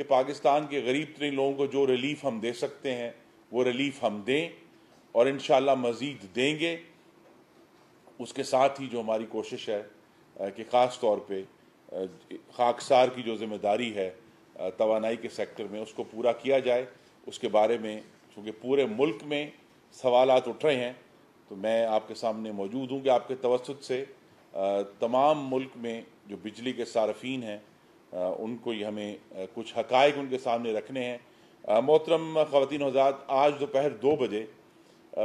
کہ پاکستان کے غریب ترین لوگوں کو جو ریلیف ہم دے سکتے ہیں وہ ریلیف ہم دیں، اور انشاءاللہ مزید دیں گے۔ اس کے ساتھ ہی جو ہماری کوشش ہے کہ خاص طور پہ خاکسار کی جو ذمہ داری ہے توانائی کے سیکٹر میں، اس کو پورا کیا جائے۔ اس کے بارے میں چونکہ پورے ملک میں سوالات اٹھ رہے ہیں، تو میں آپ کے سامنے موجود ہوں کہ آپ کے توسط سے تمام ملک میں جو بجلی کے صارفین ہیں ان کو یہ ہمیں کچھ حقائق ان کے سامنے رکھنے ہیں۔ محترم خواتین و حضرات، آج دوپہر 2 بجے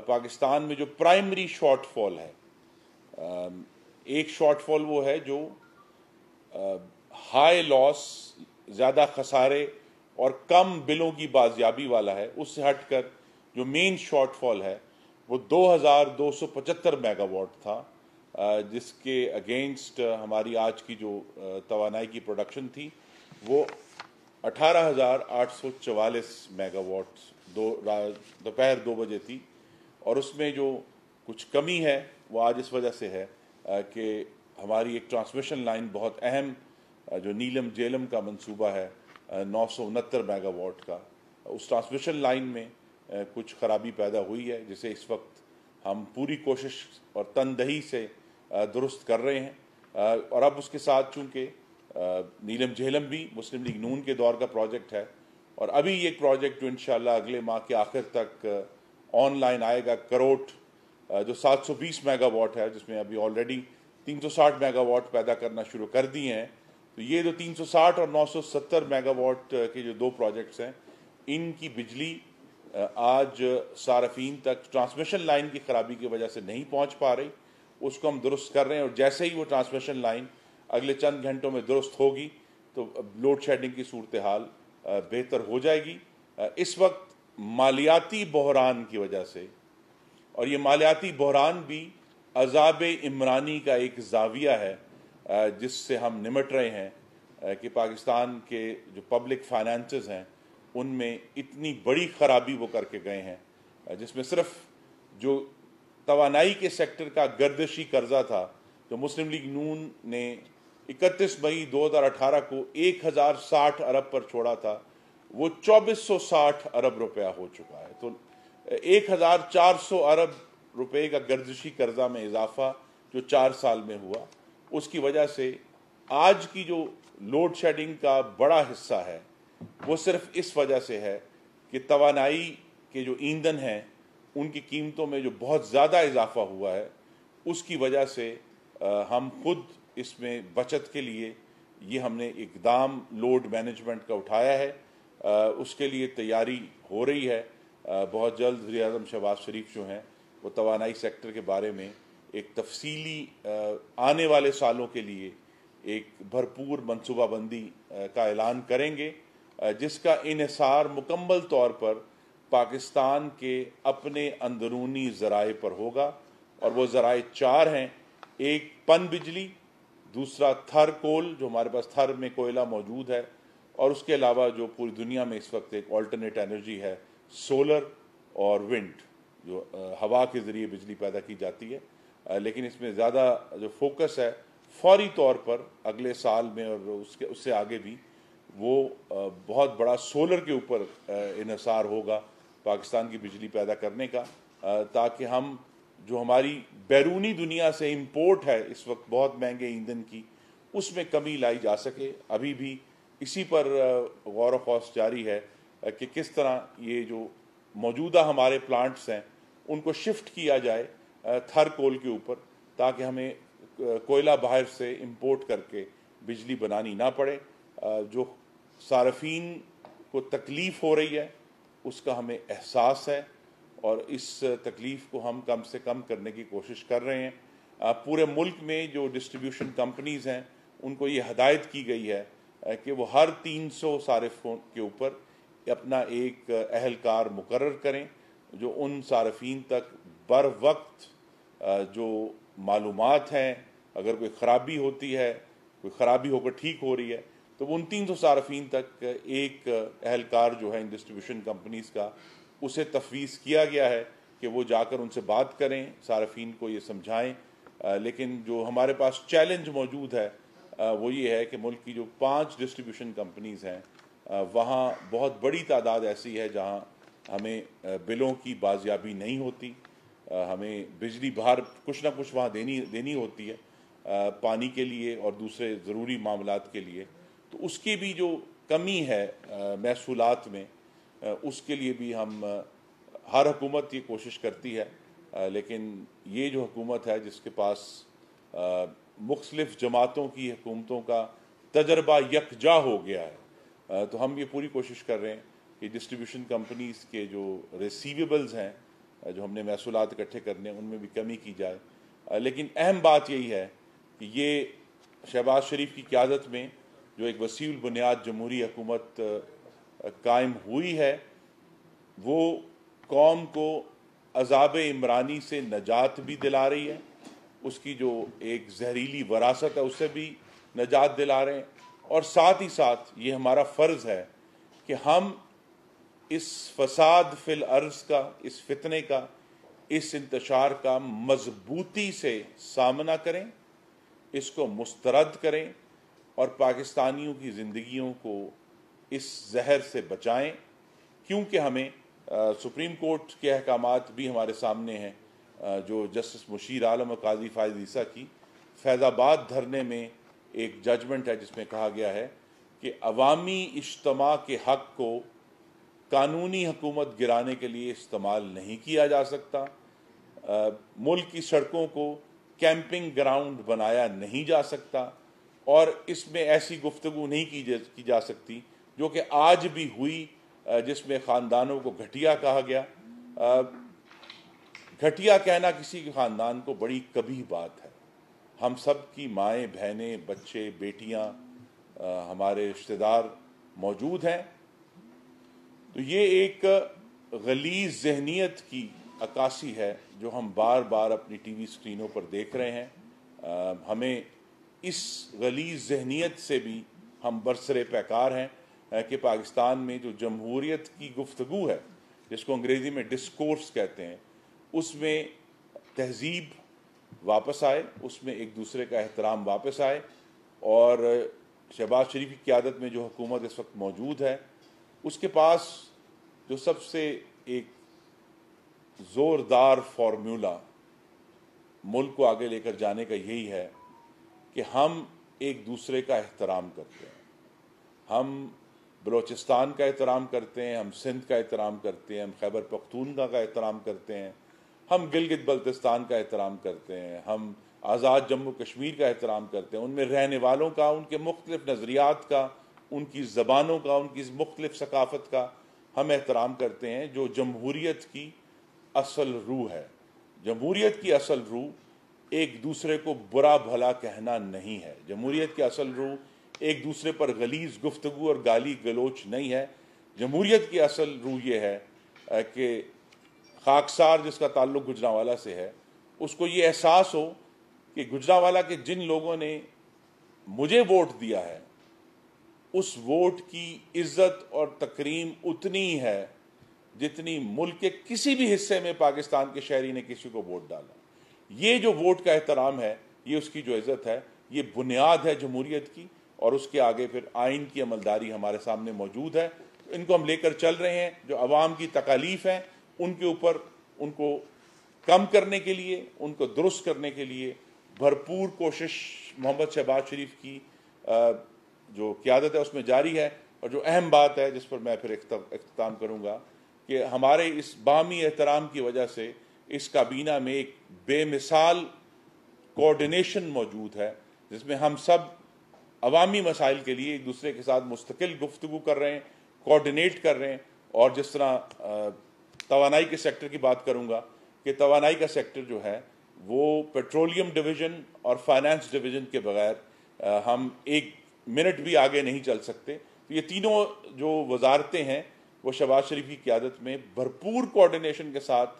پاکستان میں جو پرائمری شارٹ فال ہے، ایک شارٹ فال وہ ہے جو ہائی لاس، زیادہ خسارے اور کم بلوں کی بازیابی والا ہے۔ اس سے ہٹ کر جو مین شارٹ فال ہے وہ 2275 میگا واٹ تھا، جس کے اگینسٹ ہماری آج کی جو توانائی کی پروڈکشن تھی وہ 18,844 میگا واٹ دوپہر 2 بجے تھی، اور اس میں جو کچھ کمی ہے وہ آج اس وجہ سے ہے کہ ہماری ایک ٹرانسمیشن لائن بہت اہم جو نیلم جیلم کا منصوبہ ہے 969 میگا واٹ کا، اس ٹرانسمیشن لائن میں کچھ خرابی پیدا ہوئی ہے، جسے اس وقت ہم پوری کوشش اور تندہی سے درست کر رہے ہیں۔ اور اب اس کے ساتھ چونکہ نیلم جہلم بھی مسلم لیگ نون کے دور کا پروجیکٹ ہے، اور ابھی یہ پروجیکٹ جو انشاءاللہ اگلے ماہ کے آخر تک آن لائن آئے گا، کروٹ جو 720 میگا واٹ ہے، جس میں ابھی آلریڈی 360 میگا واٹ پیدا کرنا شروع کر دیے ہیں۔ تو یہ جو 360 اور 970 میگا واٹ کے جو 2 پروجیکٹس ہیں، ان کی بجلی آج صارفین تک ٹرانسمیشن لائن کی خرابی کی وجہ سے نہیں پہنچ پا رہی۔ اس کو ہم درست کر رہے ہیں، اور جیسے ہی وہ ٹرانسمیشن لائن اگلے چند گھنٹوں میں درست ہوگی تو لوڈ شیڈنگ کی صورتحال بہتر ہو جائے گی۔ اس وقت مالیاتی بحران کی وجہ سے، اور یہ مالیاتی بحران بھی عذاب عمرانی کا ایک زاویہ ہے جس سے ہم نمٹ رہے ہیں کہ پاکستان کے جو پبلک فائنانسز ہیں ان میں اتنی بڑی خرابی وہ کر کے گئے ہیں، جس میں صرف جو توانائی کے سیکٹر کا گردشی قرضہ تھا جو مسلم لیگ نون نے 31 مئی 2018 کو 1060 ارب پر چھوڑا تھا، وہ 2460 ارب روپیہ ہو چکا ہے۔ تو 1400 ارب روپے کا گردشی قرضہ میں اضافہ جو 4 سال میں ہوا، اس کی وجہ سے آج کی جو لوڈ شیڈنگ کا بڑا حصہ ہے وہ صرف اس وجہ سے ہے کہ توانائی کے جو ایندھن ہیں ان کی قیمتوں میں جو بہت زیادہ اضافہ ہوا ہے، اس کی وجہ سے ہم خود اس میں بچت کے لیے یہ ہم نے اقدام لوڈ مینجمنٹ کا اٹھایا ہے۔ اس کے لیے تیاری ہو رہی ہے۔ بہت جلد وزیر اعظم شہباز شریف جو ہیں وہ توانائی سیکٹر کے بارے میں ایک تفصیلی آنے والے سالوں کے لیے ایک بھرپور منصوبہ بندی کا اعلان کریں گے، جس کا انحصار مکمل طور پر پاکستان کے اپنے اندرونی ذرائع پر ہوگا، اور وہ ذرائع 4 ہیں۔ ایک پن بجلی، دوسرا تھر کول جو ہمارے پاس تھر میں کوئلہ موجود ہے، اور اس کے علاوہ جو پوری دنیا میں اس وقت ایک آلٹرنیٹ انرجی ہے سولر اور ونڈ، جو ہوا کے ذریعے بجلی پیدا کی جاتی ہے۔ لیکن اس میں زیادہ جو فوکس ہے فوری طور پر اگلے سال میں اور اس سے آگے بھی وہ بہت بڑا سولر کے اوپر انحصار ہوگا پاکستان کی بجلی پیدا کرنے کا، تاکہ ہم جو ہماری بیرونی دنیا سے امپورٹ ہے اس وقت بہت مہنگے ایندھن کی، اس میں کمی لائی جا سکے۔ ابھی بھی اسی پر غور و خوض جاری ہے کہ کس طرح یہ جو موجودہ ہمارے پلانٹس ہیں ان کو شفٹ کیا جائے تھر کول کے اوپر، تاکہ ہمیں کوئلہ باہر سے امپورٹ کر کے بجلی بنانی نہ پڑے۔ جو صارفین کو تکلیف ہو رہی ہے اس کا ہمیں احساس ہے، اور اس تکلیف کو ہم کم سے کم کرنے کی کوشش کر رہے ہیں۔ پورے ملک میں جو ڈسٹریبیوشن کمپنیز ہیں ان کو یہ ہدایت کی گئی ہے کہ وہ ہر 300 صارفوں کے اوپر اپنا ایک اہلکار مقرر کریں جو ان صارفین تک بر وقت جو معلومات ہیں، اگر کوئی خرابی ہوتی ہے، کوئی خرابی ہو کر ٹھیک ہو رہی ہے، تو ان 300 صارفین تک ایک اہلکار جو ہے ان ڈسٹریبیوشن کمپنیز کا اسے تفویض کیا گیا ہے کہ وہ جا کر ان سے بات کریں، صارفین کو یہ سمجھائیں۔ لیکن جو ہمارے پاس چیلنج موجود ہے وہ یہ ہے کہ ملک کی جو 5 ڈسٹریبیوشن کمپنیز ہیں وہاں بہت بڑی تعداد ایسی ہے جہاں ہمیں بلوں کی بازیابی نہیں ہوتی، ہمیں بجلی باہر کچھ نہ کچھ وہاں دینی ہوتی ہے پانی کے لیے اور دوسرے ضروری معاملات کے لیے. تو اس کی بھی جو کمی ہے محصولات میں، اس کے لیے بھی ہم ہر حکومت یہ کوشش کرتی ہے، لیکن یہ جو حکومت ہے جس کے پاس مختلف جماعتوں کی حکومتوں کا تجربہ یکجا ہو گیا ہے، تو ہم یہ پوری کوشش کر رہے ہیں کہ ڈسٹریبیوشن کمپنیز کے جو ریسیویبلز ہیں جو ہم نے محصولات اکٹھے کرنے ان میں بھی کمی کی جائے. لیکن اہم بات یہی ہے کہ یہ شہباز شریف کی قیادت میں جو ایک وسیع البنیاد جمہوری حکومت قائم ہوئی ہے، وہ قوم کو عذاب عمرانی سے نجات بھی دلا رہی ہے، اس کی جو ایک زہریلی وراثت ہے اس سے بھی نجات دلا رہے ہیں، اور ساتھ ہی ساتھ یہ ہمارا فرض ہے کہ ہم اس فساد فی الارض کا، اس فتنے کا، اس انتشار کا مضبوطی سے سامنا کریں، اس کو مسترد کریں اور پاکستانیوں کی زندگیوں کو اس زہر سے بچائیں. کیونکہ ہمیں سپریم کورٹ کے احکامات بھی ہمارے سامنے ہیں، جو جسٹس مشیر عالم اور قاضی فائز عیسیٰ کی فیض آباد دھرنے میں ایک ججمنٹ ہے جس میں کہا گیا ہے کہ عوامی اجتماع کے حق کو قانونی حکومت گرانے کے لیے استعمال نہیں کیا جا سکتا، ملک کی سڑکوں کو کیمپنگ گراؤنڈ بنایا نہیں جا سکتا، اور اس میں ایسی گفتگو نہیں کی جا سکتی جو کہ آج بھی ہوئی، جس میں خاندانوں کو گھٹیا کہا گیا. گھٹیا کہنا کسی کے خاندان کو بڑی قبیح بات ہے. ہم سب کی مائیں، بہنیں، بچے، بیٹیاں، ہمارے رشتہ دار موجود ہیں. تو یہ ایک غلیظ ذہنیت کی عکاسی ہے جو ہم بار بار اپنی ٹی وی سکرینوں پر دیکھ رہے ہیں. ہمیں اس غلیظ ذہنیت سے بھی ہم برسر پیکار ہیں کہ پاکستان میں جو جمہوریت کی گفتگو ہے، جس کو انگریزی میں ڈسکورس کہتے ہیں، اس میں تہذیب واپس آئے، اس میں ایک دوسرے کا احترام واپس آئے، اور شہباز شریف کی قیادت میں جو حکومت اس وقت موجود ہے اس کے پاس جو سب سے ایک زوردار فارمولا ملک کو آگے لے کر جانے کا یہی ہے کہ ہم ایک دوسرے کا احترام کرتے ہیں. ہم بلوچستان کا احترام کرتے ہیں، ہم سندھ کا احترام کرتے ہیں، ہم خیبر پختونخوا کا احترام کرتے ہیں، ہم گلگت بلتستان کا احترام کرتے ہیں، ہم آزاد جموں کشمیر کا احترام کرتے ہیں، ان میں رہنے والوں کا، ان کے مختلف نظریات کا، ان کی زبانوں کا، ان کی مختلف ثقافت کا ہم احترام کرتے ہیں، جو جمہوریت کی اصل روح ہے. جمہوریت کی اصل روح ایک دوسرے کو برا بھلا کہنا نہیں ہے. جمہوریت کی اصل روح ایک دوسرے پر غلیظ گفتگو اور گالی گلوچ نہیں ہے. جمہوریت کی اصل روح یہ ہے کہ خاکسار جس کا تعلق گجرانوالہ سے ہے، اس کو یہ احساس ہو کہ گجرانوالہ کے جن لوگوں نے مجھے ووٹ دیا ہے اس ووٹ کی عزت اور تکریم اتنی ہے جتنی ملک کے کسی بھی حصے میں پاکستان کے شہری نے کسی کو ووٹ ڈالا. یہ جو ووٹ کا احترام ہے، یہ اس کی جو عزت ہے، یہ بنیاد ہے جمہوریت کی، اور اس کے آگے پھر آئین کی عملداری ہمارے سامنے موجود ہے. ان کو ہم لے کر چل رہے ہیں. جو عوام کی تکالیف ہیں ان کے اوپر، ان کو کم کرنے کے لیے، ان کو درست کرنے کے لیے بھرپور کوشش محمد شہباز شریف کی جو قیادت ہے اس میں جاری ہے. اور جو اہم بات ہے جس پر میں پھر اختتام کروں گا کہ ہمارے اس باہمی احترام کی وجہ سے اس کابینہ میں ایک بے مثال کوارڈینیشن موجود ہے، جس میں ہم سب عوامی مسائل کے لیے ایک دوسرے کے ساتھ مستقل گفتگو کر رہے ہیں، کوارڈینیٹ کر رہے ہیں. اور جس طرح توانائی کے سیکٹر کی بات کروں گا کہ توانائی کا سیکٹر جو ہے وہ پیٹرولیم ڈویژن اور فائنانس ڈویژن کے بغیر ہم ایک منٹ بھی آگے نہیں چل سکتے. تو یہ تینوں جو وزارتیں ہیں وہ شہباز شریف کی قیادت میں بھرپور کوارڈینیشن کے ساتھ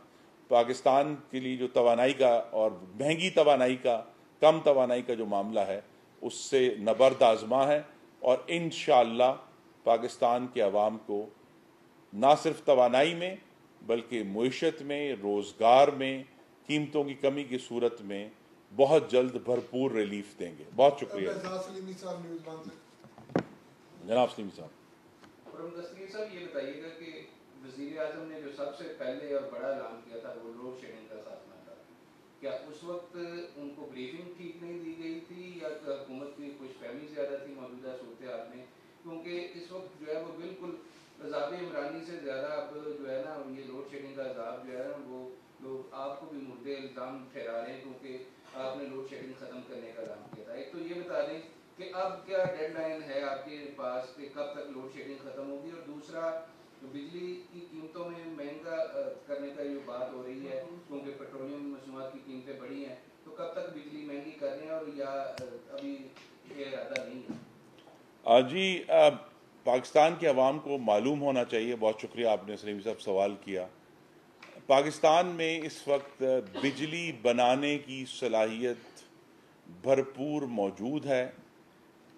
پاکستان کے لیے جو توانائی کا اور مہنگی توانائی کا، کم توانائی کا جو معاملہ ہے اس سے نبرد آزما ہے. اور انشاءاللہ پاکستان کے عوام کو نہ صرف توانائی میں بلکہ معیشت میں، روزگار میں، قیمتوں کی کمی کی صورت میں بہت جلد بھرپور ریلیف دیں گے. بہت شکریہ. جناب سلیمی صاحب. خرم دستگیر صاحب یہ بتائیے گا کہ وزیر اعظم نے جو سب سے پہلے اور بڑا اعلان کیا تھا وہ لوڈ شیڈنگ کا خاتمہ تھا، کیا اس وقت ان کو بریفنگ ٹھیک نہیں دی گئی تھی یا حکومت کی کچھ فہمی زیادہ تھی موجودہ صورتحال میں؟ کیونکہ اس وقت جو ہے وہ بالکل عذاب عمرانی سے زیادہ اب جو ہے نا یہ لوڈ شیڈنگ کا عذاب جو ہے نا وہ لوگ آپ کو بھی مورد الزام ٹھہرا رہے ہیں کیونکہ آپ نے لوڈ شیڈنگ ختم کرنے کا اعلان کیا تھا. ایک تو یہ بتا دیں کہ اب کیا ڈیڈ لائن ہے آپ کے پاس کہ کب تک لوڈ شیڈنگ ختم ہوگی، اور دوسرا جو بجلی کی قیمتوں میں مہنگا کرنے کا جو بات ہو رہی ہے کیونکہ پیٹرولیم مصنوعات کی قیمتیں بڑھی ہیں، تو کب تک بجلی مہنگی کر رہے ہیں اور یا ابھی یہ ارادہ نہیں ہے؟ جی، پاکستان کے عوام کو معلوم ہونا چاہیے. بہت شکریہ آپ نے سلیم صاحب سوال کیا. پاکستان میں اس وقت بجلی بنانے کی صلاحیت بھرپور موجود ہے.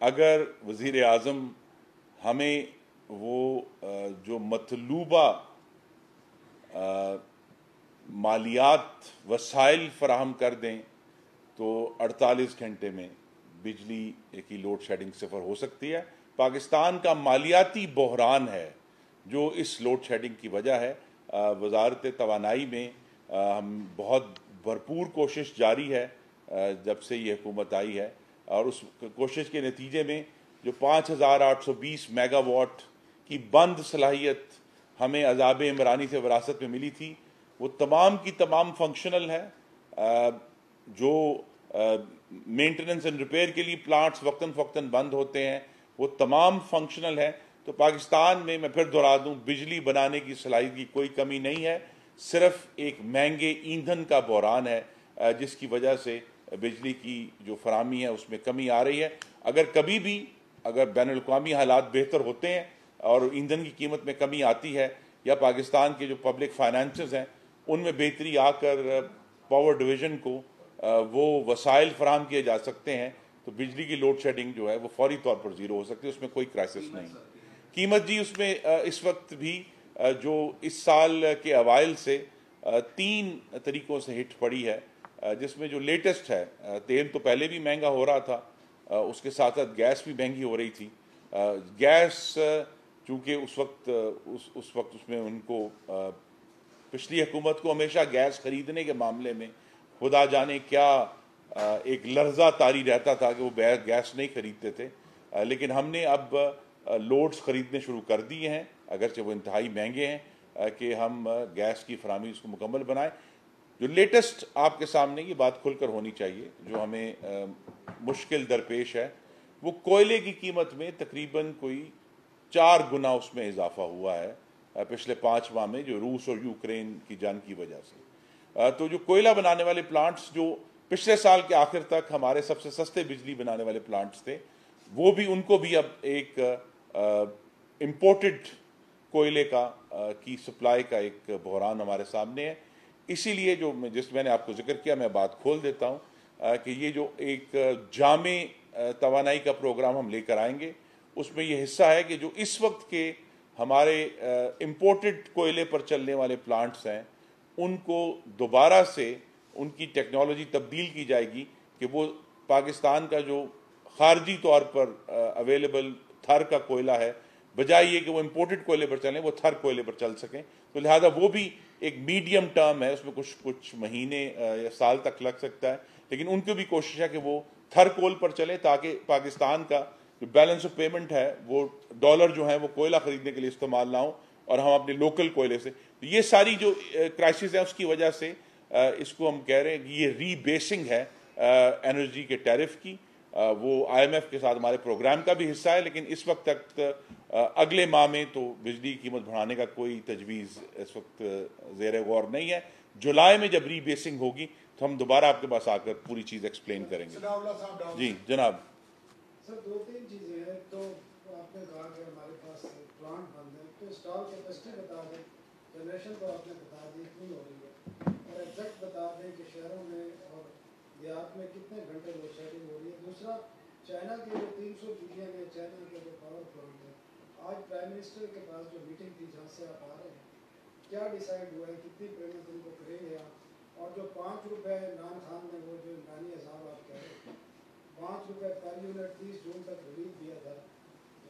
اگر وزیر اعظم ہمیں وہ جو مطلوبہ مالیات وسائل فراہم کر دیں تو 48 گھنٹے میں بجلی کی لوڈ شیڈنگ صفر ہو سکتی ہے. پاکستان کا مالیاتی بحران ہے جو اس لوڈ شیڈنگ کی وجہ ہے. وزارت توانائی میں ہم بہت بھرپور کوشش جاری ہے جب سے یہ حکومت آئی ہے، اور اس کوشش کے نتیجے میں جو 5820 میگا واٹ کی بند صلاحیت ہمیں عذاب عمرانی سے وراثت میں ملی تھی وہ تمام کی تمام فنکشنل ہے. جو مینٹننس اینڈ ریپیئر کے لیے پلانٹس وقتاً فوقتاً بند ہوتے ہیں وہ تمام فنکشنل ہے. تو پاکستان میں پھر دہرا دوں بجلی بنانے کی صلاحیت کی کوئی کمی نہیں ہے، صرف ایک مہنگے ایندھن کا بحران ہے جس کی وجہ سے بجلی کی جو فراہمی ہے اس میں کمی آ رہی ہے. اگر کبھی بھی اگر بین الاقوامی حالات بہتر ہوتے ہیں اور ایندھن کی قیمت میں کمی آتی ہے یا پاکستان کے جو پبلک فائنانسز ہیں ان میں بہتری آ کر پاور ڈویژن کو وہ وسائل فراہم کیے جا سکتے ہیں تو بجلی کی لوڈ شیڈنگ جو ہے وہ فوری طور پر زیرو ہو سکتی ہے. اس میں کوئی کرائسس نہیں. قیمت جی اس میں اس وقت بھی جو اس سال کے اوائل سے 3 طریقوں سے ہٹ پڑی ہے، جس میں جو لیٹسٹ ہے تیل تو پہلے بھی مہنگا ہو رہا تھا، اس کے ساتھ ساتھ گیس بھی مہنگی ہو رہی تھی. گیس چونکہ اس وقت اس میں ان کو پچھلی حکومت کو ہمیشہ گیس خریدنے کے معاملے میں خدا جانے کیا ایک لرزہ طاری رہتا تھا کہ وہ گیس نہیں خریدتے تھے. لیکن ہم نے اب لوڈز خریدنے شروع کر دیے ہیں اگرچہ وہ انتہائی مہنگے ہیں کہ ہم گیس کی فراہمی اس کو مکمل بنائیں. جو لیٹسٹ آپ کے سامنے یہ بات کھل کر ہونی چاہیے جو ہمیں مشکل درپیش ہے وہ کوئلے کی قیمت میں تقریباً کوئی 4 گنا اس میں اضافہ ہوا ہے پچھلے 5 ماہ میں جو روس اور یوکرین کی جنگ کی وجہ سے. تو جو کوئلہ بنانے والے پلانٹس جو پچھلے سال کے آخر تک ہمارے سب سے سستے بجلی بنانے والے پلانٹس تھے وہ بھی ان کو بھی اب ایک امپورٹڈ کوئلے کی سپلائی کا ایک بحران ہمارے سامنے ہے. اسی لیے جو میں نے آپ کو ذکر کیا میں بات کھول دیتا ہوں کہ یہ جو ایک جامع توانائی کا پروگرام ہم لے کر آئیں گے اس میں یہ حصہ ہے کہ جو اس وقت کے ہمارے امپورٹڈ کوئلے پر چلنے والے پلانٹس ہیں ان کو دوبارہ سے ان کی ٹیکنالوجی تبدیل کی جائے گی کہ وہ پاکستان کا جو خارجی طور پر اویلیبل تھر کا کوئلہ ہے بجائے یہ کہ وہ امپورٹڈ کوئلے پر چلیں وہ تھر کوئلے پر چل سکیں. تو لہٰذا وہ بھی ایک میڈیم ٹرم ہے، اس میں کچھ مہینے یا سال تک لگ سکتا ہے، لیکن ان کی بھی کوشش ہے کہ وہ تھر کول پر چلے تاکہ پاکستان کا جو بیلنس آف پیمنٹ ہے وہ ڈالر جو ہیں وہ کوئلہ خریدنے کے لیے استعمال نہ ہو اور ہم اپنے لوکل کوئلے سے. یہ ساری جو کرائسس ہیں اس کی وجہ سے اس کو ہم کہہ رہے ہیں کہ یہ ری بیسنگ ہے انرجی کے ٹیرف کی. وہ IMF کے ساتھ ہمارے پروگرام کا بھی حصہ ہے، لیکن اس وقت تک اگلے ماہ میں تو بجلی کی قیمت بڑھانے کا کوئی تجویز اس وقت زیر غور نہیں ہے. جولائی میں جب ری بیسنگ ہوگی تو ہم دوبارہ آپ کے پاس آ کر پوری چیز ایکسپلین کریں گے. جی جناب. سر 2-3 چیزیں ہیں. تو آپ نے کہا کہ ہمارے پاس پلانٹ بند ہے تو اسٹال کیپیسٹی بتا دیں، جنریشن تو آپ نے بتا دی اتنی ہو رہی ہے، اور ایگزیکٹ بتا دیں کہ شہروں میں اور دیہات میں کتنے گھنٹے لوڈ شیڈنگ ہو رہی ہے. دوسرا چائنا کے جو 300 بلین ہے چائنا کے جو پاور پلانٹ ہے، آج پرائم منسٹر کے پاس جو میٹنگ تھی جہاں سے آپ آ رہے ہیں کیا ڈیسائیڈ ہوا ہے، کتنی پیمنٹ ان کو کریں گے آپ؟ اور جو 5 روپے عمران خان نے وہ جو امکانی حساب آپ کہہ رہے ہیں 5 روپے پر یونٹ 30 جون تک ریلیز دیا تھا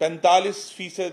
45%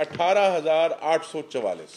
18,844।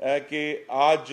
کہ آج